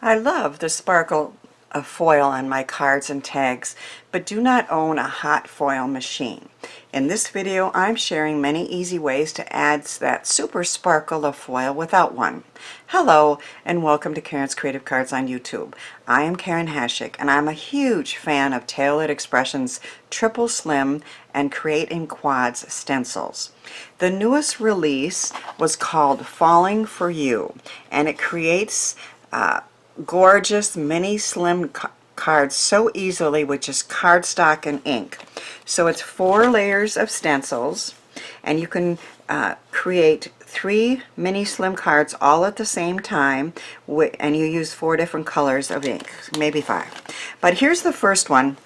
I love the sparkle of foil on my cards and tags, but do not own a hot foil machine. In this video, I'm sharing many easy ways to add that super sparkle of foil without one. Hello, and welcome to Karen's Creative Cards on YouTube. I am Karen Hashik, and I'm a huge fan of Tailored Expressions Triple Slim and Create in Quads stencils. The newest release was called Falling for You, and it creates gorgeous mini slim cards so easily with just cardstock and ink. So it's 4 layers of stencils, and you can create 3 mini slim cards all at the same time, and you use 4 different colors of ink, maybe 5. But here's the first one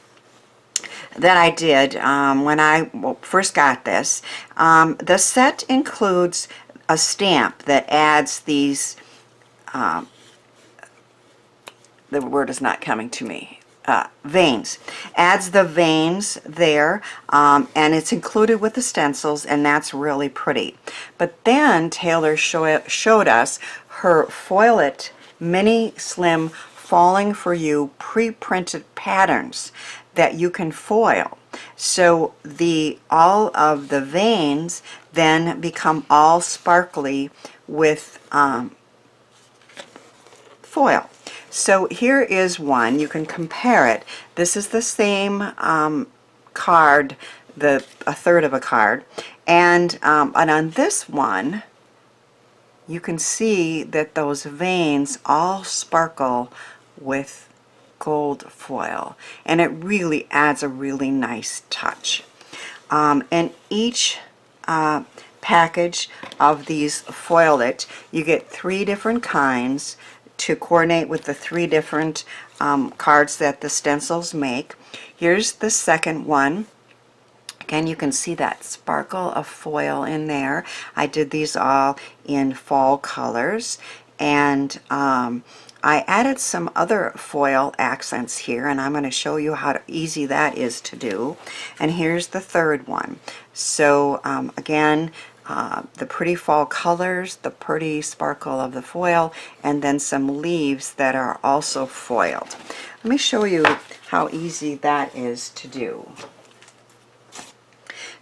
that I did when I first got this. The set includes a stamp that adds these the word is not coming to me, veins. Adds the veins there, and it's included with the stencils, and that's really pretty. But then Taylor showed us her Foil It Mini Slim Falling for You pre-printed patterns that you can foil. So all of the veins then become all sparkly with foil. So here is one. You can compare it. This is the same card, a third of a card, and on this one you can see that those veins all sparkle with gold foil, and it really adds a really nice touch. And each package of these Foil It, you get 3 different kinds to coordinate with the 3 different cards that the stencils make. Here's the second one. Again, you can see that sparkle of foil in there. I did these all in fall colors, and I added some other foil accents here, and I'm going to show you how easy that is to do. And here's the third one. So again, the pretty fall colors, the pretty sparkle of the foil, and then some leaves that are also foiled. Let me show you how easy that is to do.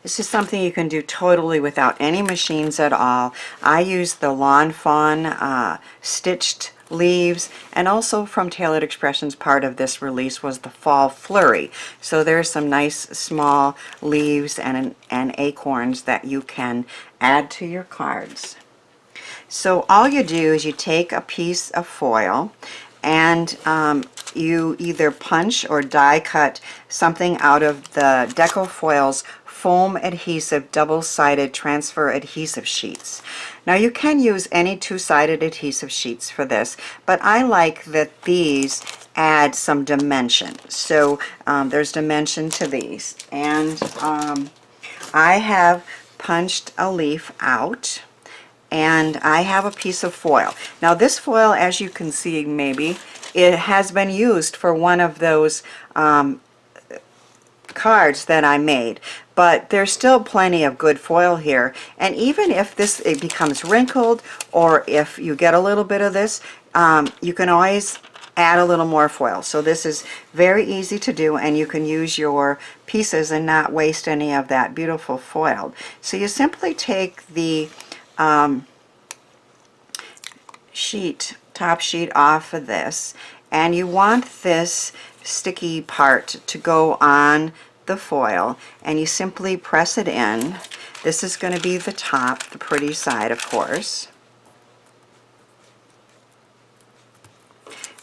This is something you can do totally without any machines at all. I use the Lawn Fawn stitched leaves, and also from Tailored Expressions, part of this release was the Fall Flurry. So there's some nice small leaves and acorns that you can add to your cards. So all you do is you take a piece of foil, and you either punch or die cut something out of the Deco Foil's foam adhesive double-sided transfer adhesive sheets. Now you can use any 2-sided adhesive sheets for this, but I like that these add some dimension. So there's dimension to these, and I have punched a leaf out, and I have a piece of foil. Now this foil, as you can see, maybe it has been used for one of those cards that I made, but there's still plenty of good foil here. And even if it becomes wrinkled, or if you get a little bit of this, you can always add a little more foil. So this is very easy to do, and you can use your pieces and not waste any of that beautiful foil. So you simply take the top sheet off of this, and you want this sticky part to go on the foil, and you simply press it in. This is going to be the top, the pretty side, of course.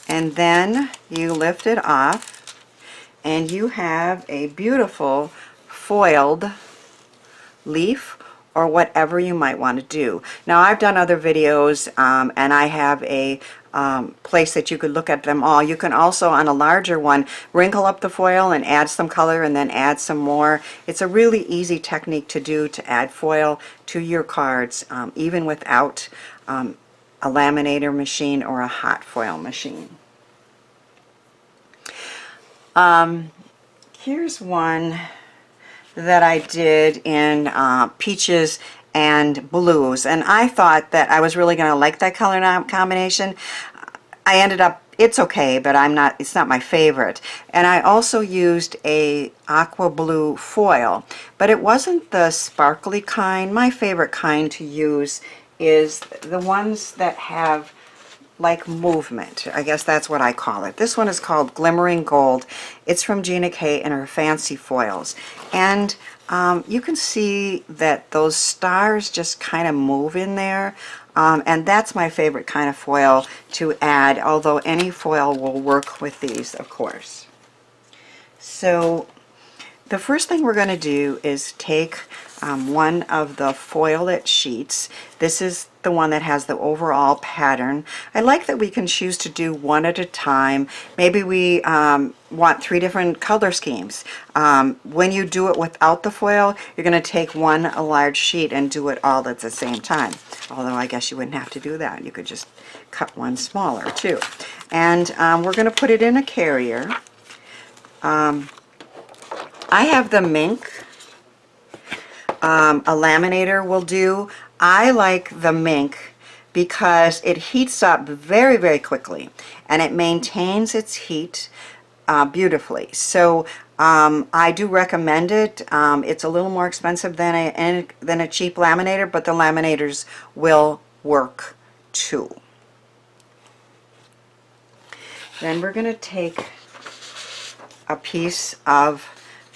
And then you lift it off, and you have a beautiful foiled leaf, or whatever you might want to do. Now I've done other videos, and I have a place that you could look at them all. You can also, on a larger one, wrinkle up the foil and add some color, and then add some more. It's a really easy technique to do, to add foil to your cards, even without a laminator machine or a hot foil machine. Here's one that I did in peaches and blues, and I thought that I was really going to like that color combination. I ended up it's okay, but it's not my favorite. And I also used a aqua blue foil, but it wasn't the sparkly kind. My favorite kind to use is the ones that have like movement. I guess that's what I call it. This one is called Glimmering Gold. It's from Gina K and her fancy foils. And you can see that those stars just kind of move in there. And that's my favorite kind of foil to add, although any foil will work with these, of course. So the first thing we're going to do is take one of the foilet sheets. This is the one that has the overall pattern. I like that we can choose to do one at a time. Maybe we want 3 different color schemes. When you do it without the foil, you're going to take a large sheet and do it all at the same time. Although I guess you wouldn't have to do that. You could just cut one smaller too. And we're going to put it in a carrier. I have the MINC. A laminator will do. I like the MINC because it heats up very, very quickly and it maintains its heat beautifully. So I do recommend it. It's a little more expensive than a cheap laminator, but the laminators will work too. Then we're going to take a piece of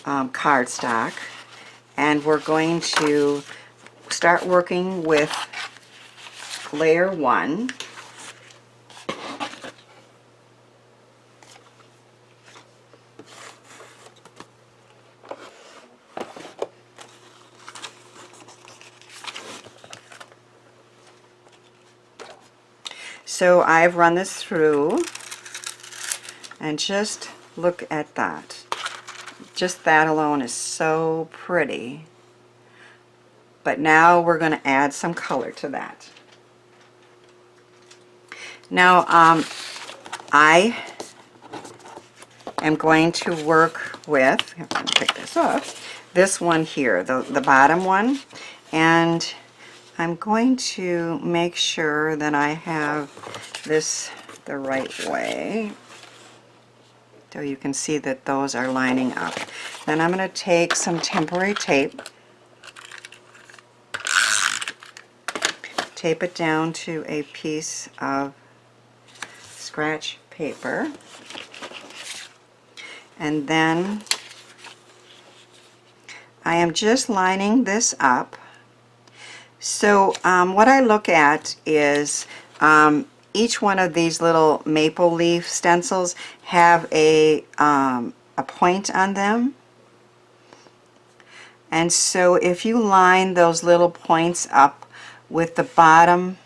cardstock, and we're going to start working with layer 1. So I've run this through, and just look at that. Just that alone is so pretty. But now we're going to add some color to that. Now I am going to work with, I'm going to pick this up, this one here, the bottom one, and I'm going to make sure that I have this the right way, so you can see that those are lining up. Then I'm going to take some temporary tape, tape it down to a piece of scratch paper, and then I am just lining this up. So what I look at is each one of these little maple leaf stencils have a point on them. And so if you line those little points up with the bottom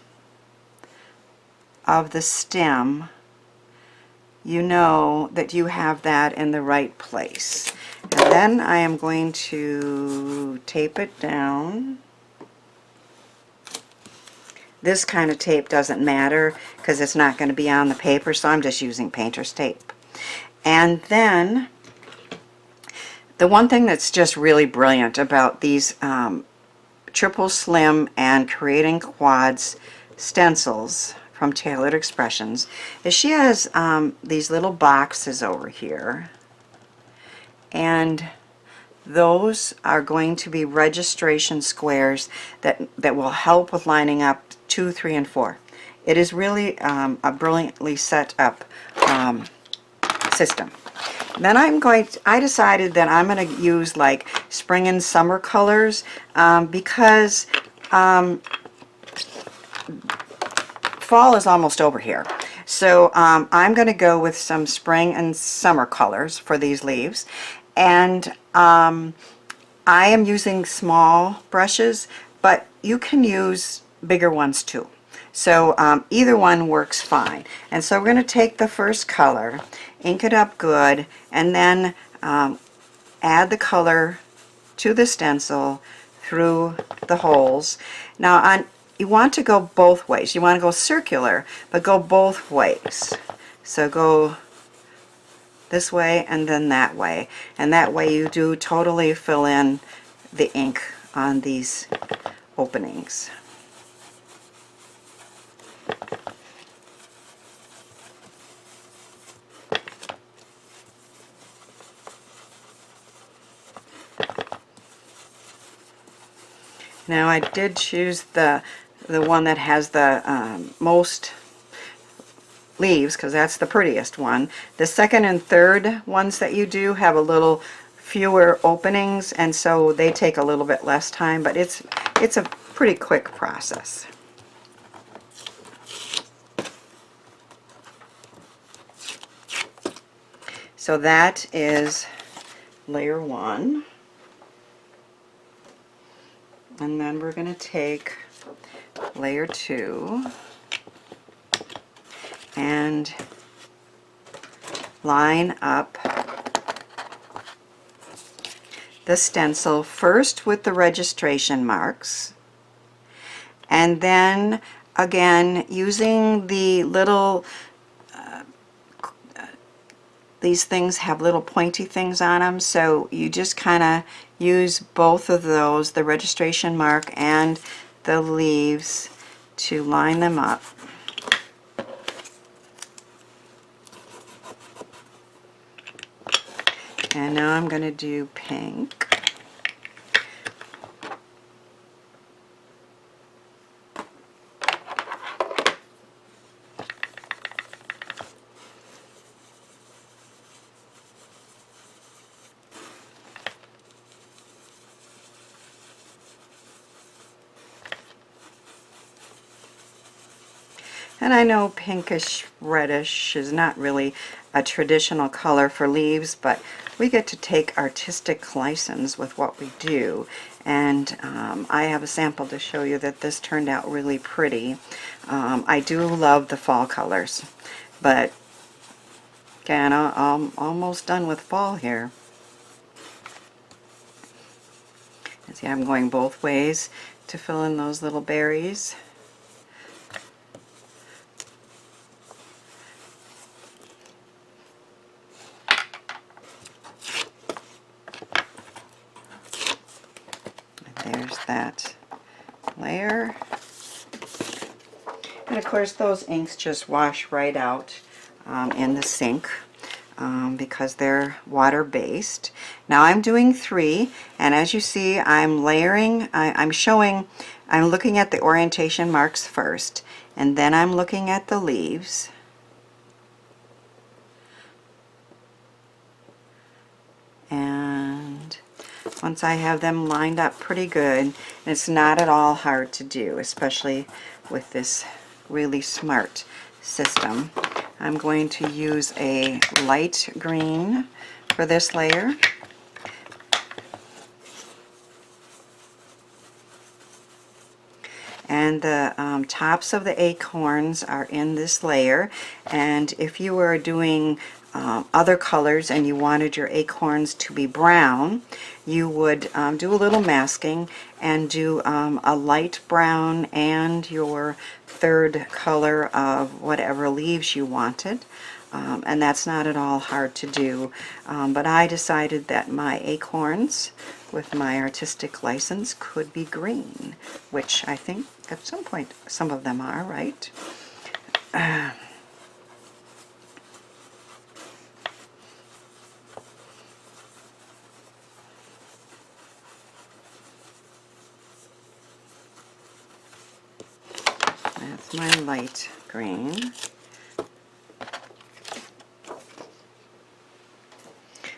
of the stem, you know that you have that in the right place. And then I am going to tape it down. This kind of tape doesn't matter because it's not going to be on the paper, so I'm just using painter's tape. And then the one thing that's just really brilliant about these Triple Slim and Creating Quads stencils from Tailored Expressions is she has these little boxes over here, and those are going to be registration squares that will help with lining up 2, 3, and 4. It is really a brilliantly set up system. Then I decided that I'm going to use like spring and summer colors because fall is almost over here. So I'm going to go with some spring and summer colors for these leaves. And I am using small brushes, but you can use bigger ones too. So either one works fine. And so we're going to take the first color, ink it up good, and then add the color to the stencil through the holes. Now you want to go both ways. You want to go circular, but go both ways. So go this way and then that way. And that way you do totally fill in the ink on these openings. Now I did choose the one that has the most leaves because that's the prettiest one. The second and third ones that you do have a little fewer openings, and so they take a little bit less time, but it's a pretty quick process. So that is layer 1. And then we're going to take layer 2 and line up the stencil first with the registration marks, and then again using the little these things have little pointy things on them, so you just kind of use both of those, the registration mark and the leaves, to line them up. And now I'm going to do pink. And I know pinkish reddish is not really a traditional color for leaves, but we get to take artistic license with what we do. And I have a sample to show you that this turned out really pretty. I do love the fall colors, but again, I'm almost done with fall here. And see, I'm going both ways to fill in those little berries. There's that layer. And of course those inks just wash right out in the sink because they're water-based. Now I'm doing 3, and as you see I'm layering, I'm looking at the orientation marks first, and then I'm looking at the leaves. And once I have them lined up pretty good, and it's not at all hard to do, especially with this really smart system, I'm going to use a light green for this layer. And the tops of the acorns are in this layer, and if you were doing other colors and you wanted your acorns to be brown, you would do a little masking and do a light brown and your third color of whatever leaves you wanted. And that's not at all hard to do, but I decided that my acorns with my artistic license could be green, which I think at some point some of them are, right? That's my light green.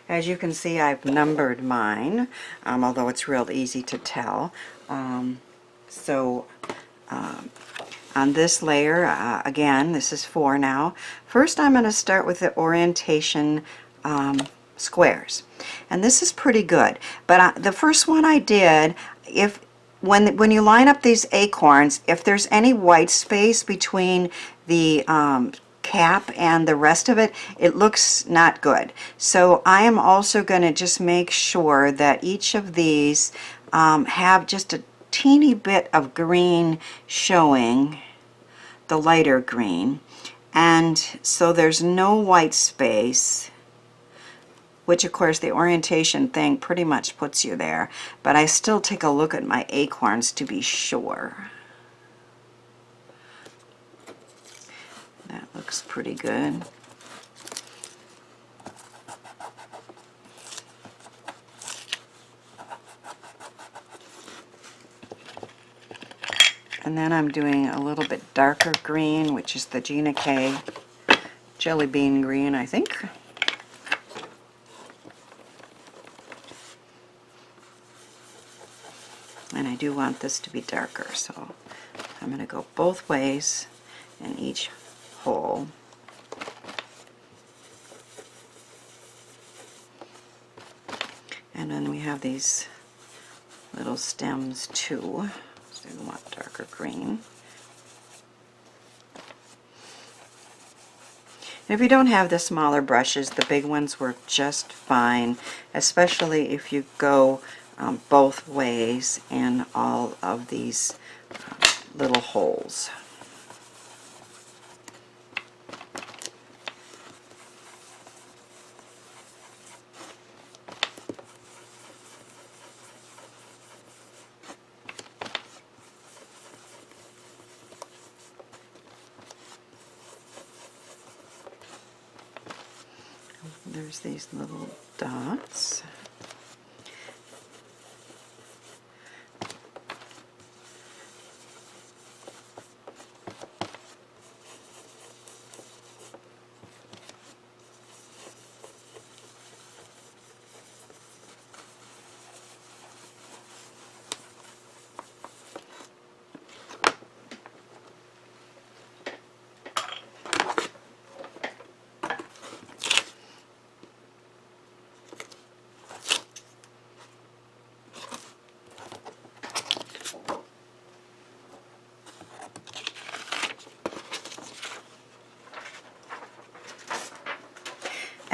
As you can see, I've numbered mine, although it's real easy to tell. On this layer, again, this is 4 now. First I'm going to start with the orientation squares. And this is pretty good. But the first one I did, when you line up these acorns, if there's any white space between the cap and the rest of it, it looks not good. So I am also going to just make sure that each of these have just a teeny bit of green showing, the lighter green, and so there's no white space, which of course the orientation thing pretty much puts you there, but I still take a look at my acorns to be sure. That looks pretty good. And then I'm doing a little bit darker green, which is the Gina K Jelly Bean Green, I think. And I do want this to be darker, so I'm going to go both ways in each hole. And then we have these little stems too, so we want darker green. And if you don't have the smaller brushes, the big ones work just fine, especially if you go both ways in all of these little holes. There's these little dots.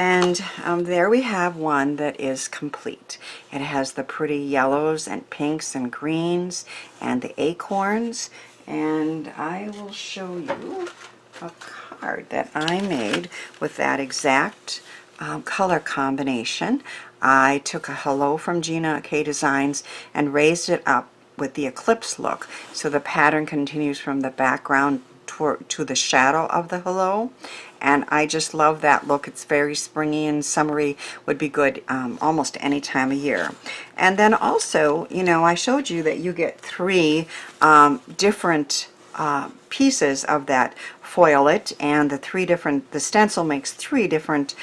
And there we have one that is complete. It has the pretty yellows and pinks and greens and the acorns. And I will show you a card that I made with that exact color combination. I took a hello from Gina K Designs and raised it up with the eclipse look. So the pattern continues from the background to the shadow of the hello, and I just love that look. It's very springy and summery, would be good almost any time of year. And then also, you know, I showed you that you get three different pieces of that foilet, and the stencil makes three different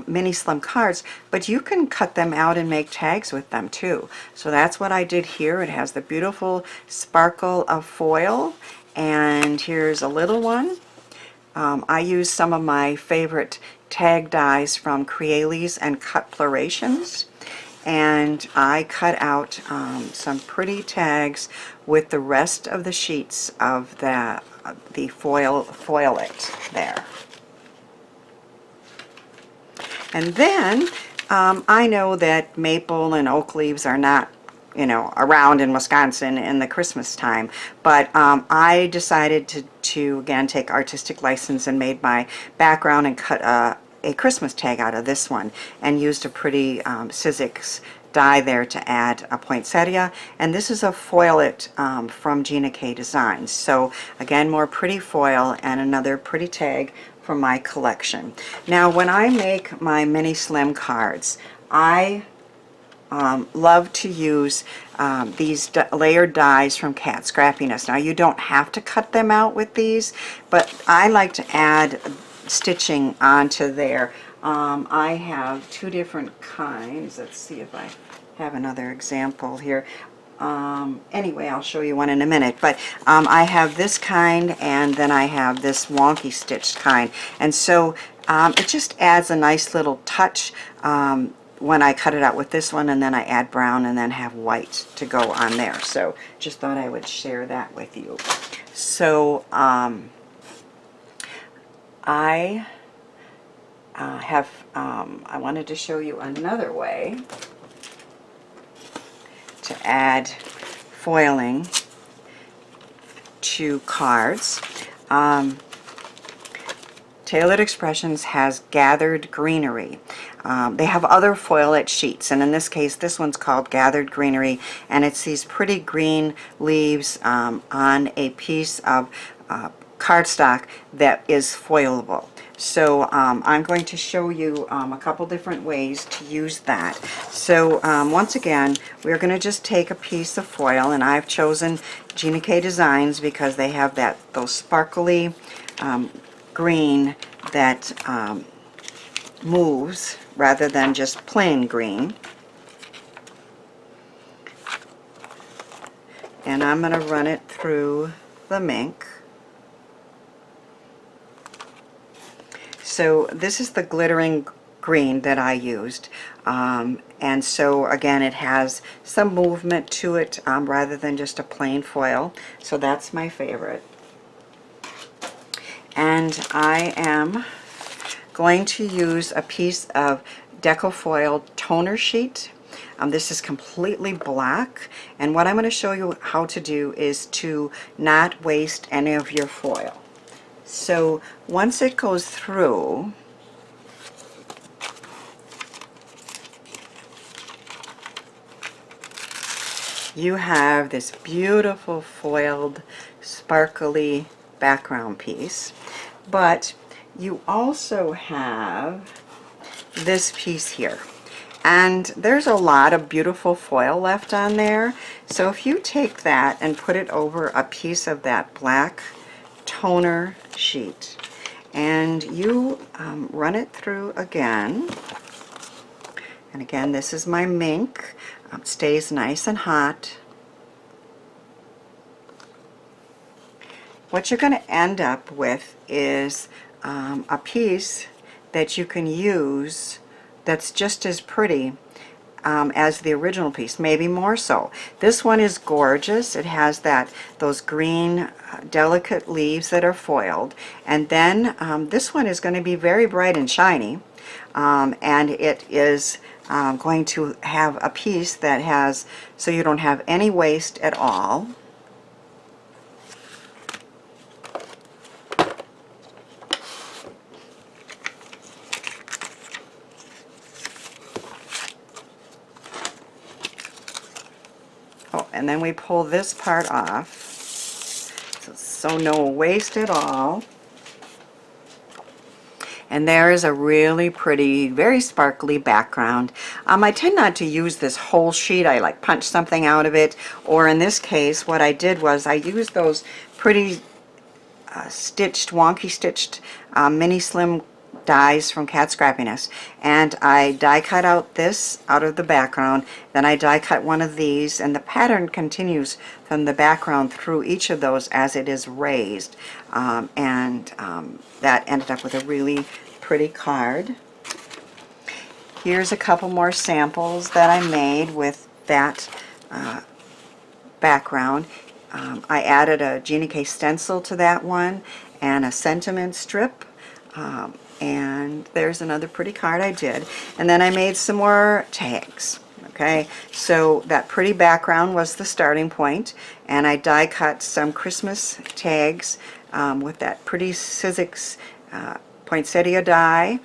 mini slim cards, but you can cut them out and make tags with them too. So that's what I did here. It has the beautiful sparkle of foil, and here's a little one. I used some of my favorite tag dies from Crealis and Cutplorations, and I cut out some pretty tags with the rest of the sheets of the foilet there. And then I know that maple and oak leaves are not, you know, around in Wisconsin in the Christmas time, but I decided to again take artistic license and made my background and cut a Christmas tag out of this one and used a pretty Sizzix die there to add a poinsettia. And this is a foilet from Gina K Designs. So again, more pretty foil and another pretty tag from my collection. Now when I make my mini slim cards, I love to use these layered dies from Scrappiness. Now you don't have to cut them out with these, but I like to add stitching onto there. I have two different kinds. Let's see if I have another example here. Anyway, I'll show you one in a minute, but I have this kind, and then I have this wonky stitched kind, and so it just adds a nice little touch when I cut it out with this one, and then I add brown and then have white to go on there. So just thought I would share that with you. So I wanted to show you another way to add foiling to cards. Tailored Expressions has Gathered Greenery. They have other foilet sheets, and in this case this one's called Gathered Greenery, and it's these pretty green leaves on a piece of cardstock that is foilable. So I'm going to show you a couple different ways to use that. So once again, we're going to just take a piece of foil, and I've chosen Gina K Designs because they have those sparkly green that moves rather than just plain green. And I'm going to run it through the MINC. So this is the glittering green that I used, and so again it has some movement to it rather than just a plain foil, so that's my favorite. And I am going to use a piece of Deco foil toner sheet. This is completely black, and what I'm going to show you how to do is to not waste any of your foil. So once it goes through, you have this beautiful foiled sparkly background piece, but you also have this piece here. And there's a lot of beautiful foil left on there. So if you take that and put it over a piece of that black toner sheet and you run it through again, and again this is my MINC, stays nice and hot. What you're going to end up with is a piece that you can use that's just as pretty as the original piece, maybe more so. This one is gorgeous. It has those green delicate leaves that are foiled, and then this one is going to be very bright and shiny, and it is going to have a piece that has, so you don't have any waste at all. Oh, and then we pull this part off, so no waste at all. And there is a really pretty, very sparkly background. I tend not to use this whole sheet. I like punch something out of it, or in this case what I did was I used those pretty wonky stitched mini slim dies from Scrappiness, and I die cut out this out of the background, then I die cut one of these, and the pattern continues from the background through each of those as it is raised, and that ended up with a really pretty card. Here's a couple more samples that I made with that background. I added a Gina K stencil to that one and a sentiment strip, and there's another pretty card I did, and then I made some more tags. Okay, so that pretty background was the starting point, and I die cut some Christmas tags with that pretty Sizzix poinsettia die,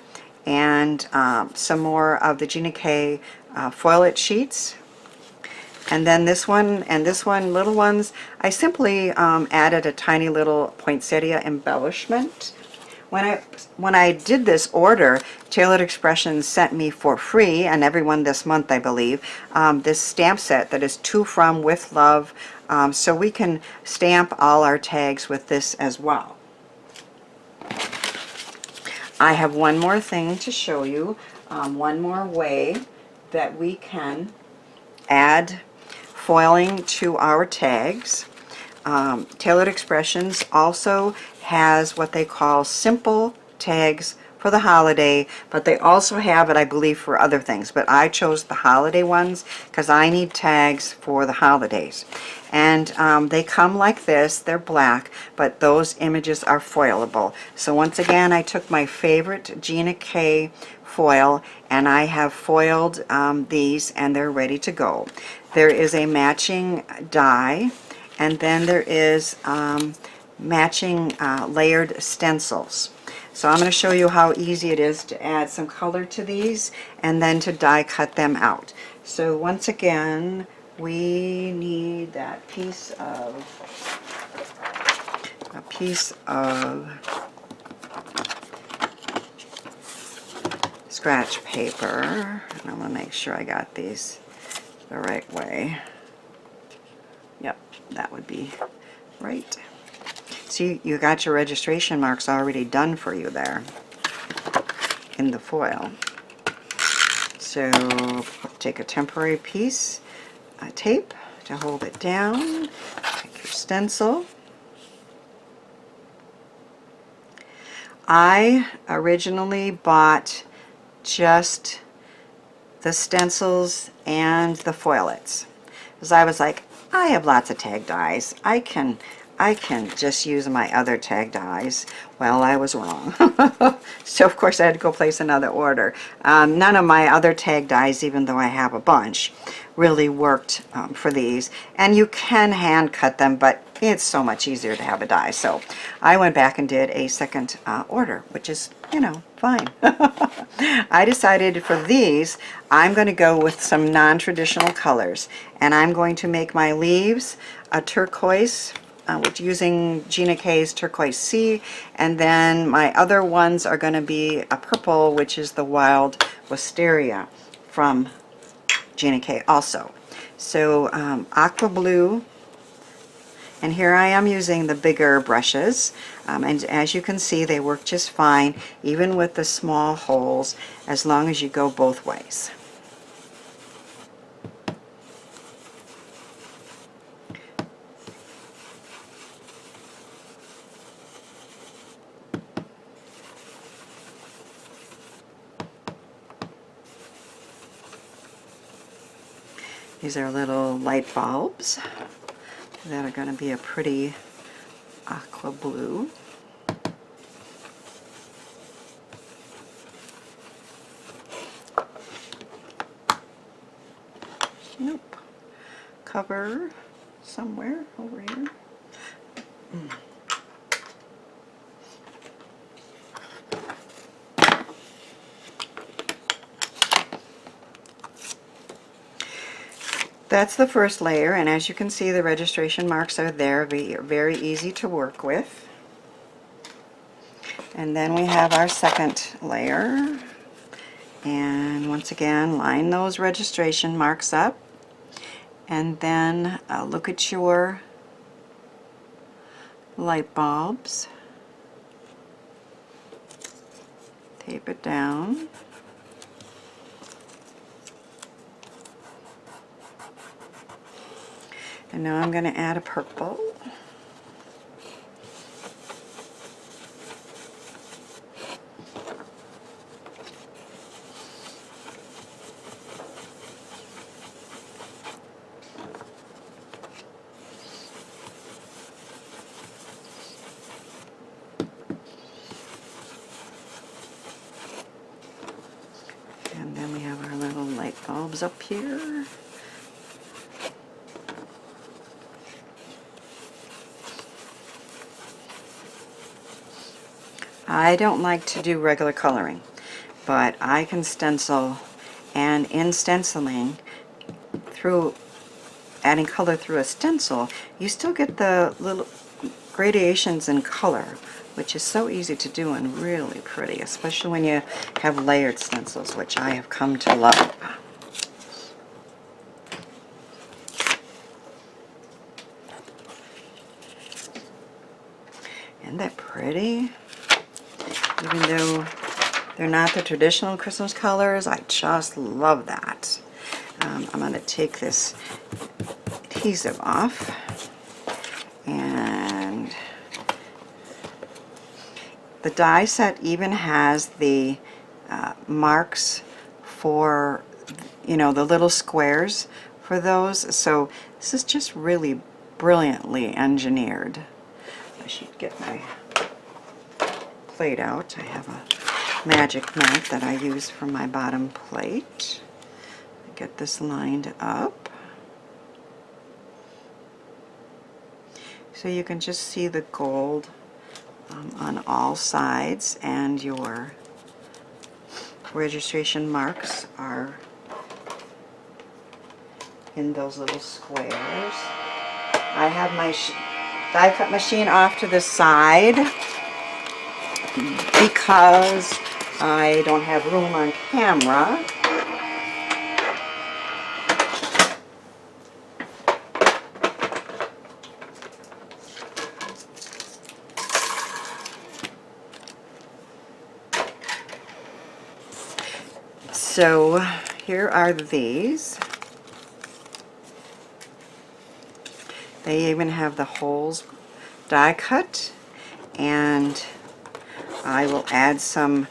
and some more of the Gina K foil-it sheets. And then this one and this one, little ones, I simply added a tiny little poinsettia embellishment. When I did this order, Tailored Expressions sent me for free, and everyone this month I believe, this stamp set that is To From With Love, so we can stamp all our tags with this as well. I have one more thing to show you, one more way that we can add foiling to our tags. Tailored Expressions also has what they call simple tags for the holiday, but they also have it, I believe, for other things, but I chose the holiday ones because I need tags for the holidays. And they come like this. They're black, but those images are foilable. So once again, I took my favorite Gina K foil and I have foiled these, and they're ready to go. There is a matching die, and then there is matching layered stencils. So I'm going to show you how easy it is to add some color to these and then to die cut them out. So once again, we need that piece piece of scratch paper, and I'm going to make sure I got these the right way. Yep, that would be right. See, you got your registration marks already done for you there in the foil. So take a temporary piece of tape to hold it down. Take your stencil. I originally bought just the stencils and the foilets, because I was like, I have lots of tag dies. I can just use my other tag dies. Well, I was wrong. So of course I had to go place another order. None of my other tag dies, even though I have a bunch, really worked for these. And you can hand cut them, but it's so much easier to have a die. So I went back and did a second order, which is, you know, fine. I decided for these, I'm going to go with some non-traditional colors. And I'm going to make my leaves a turquoise, with using Gina K's Turquoise Sea, and then my other ones are going to be a purple, which is the Wild Wisteria from Gina K also. So aqua blue, and here I am using the bigger brushes, and as you can see they work just fine even with the small holes, as long as you go both ways. These are little light bulbs that are going to be a pretty aqua blue. Nope. Cover somewhere over here. That's the first layer, and as you can see the registration marks are there, very easy to work with. And then we have our second layer, and once again line those registration marks up, and then look at your light bulbs, tape it down. And now I'm going to add a purple. And then we have our little light bulbs up here. I don't like to do regular coloring, but I can stencil, and in stenciling, through adding color through a stencil, you still get the little gradations in color, which is so easy to do and really pretty, especially when you have layered stencils, which I have come to love. Isn't that pretty? Even though they're not the traditional Christmas colors, I just love that. I'm going to take this adhesive off, and the die set even has the marks for, you know, the little squares for those, so this is just really brilliantly engineered. I should get my plate out. I have a magic mat that I use for my bottom plate. Get this lined up so you can just see the gold on all sides, and your registration marks are in those little squares. I have my die cut machine off to the side because I don't have room on camera. So here are these. They even have the holes die cut, and I will add some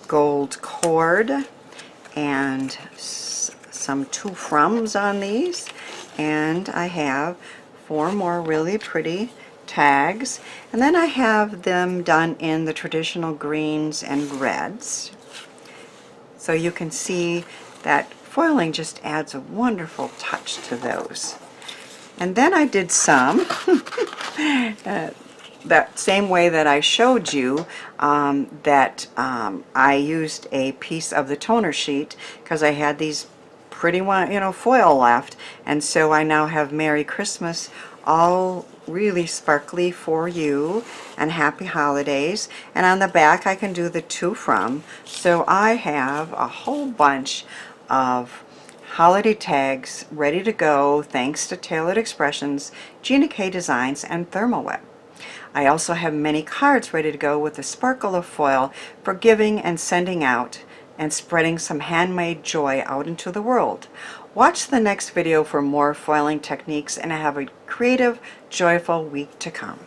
gold cord and some two froms on these, and I have 4 more really pretty tags, and then I have them done in the traditional greens and reds. So you can see that foiling just adds a wonderful touch to those. And then I did some that same way that I showed you, I used a piece of the toner sheet because I had these pretty foil left, and so I now have Merry Christmas all really sparkly for you and Happy Holidays. And on the back I can do the to from, so I have a whole bunch of holiday tags ready to go thanks to Tailored Expressions, Gina K Designs, and Therm. I also have many cards ready to go with the sparkle of foil for giving and sending out and spreading some handmade joy out into the world. Watch the next video for more foiling techniques, and have a creative, joyful week to come.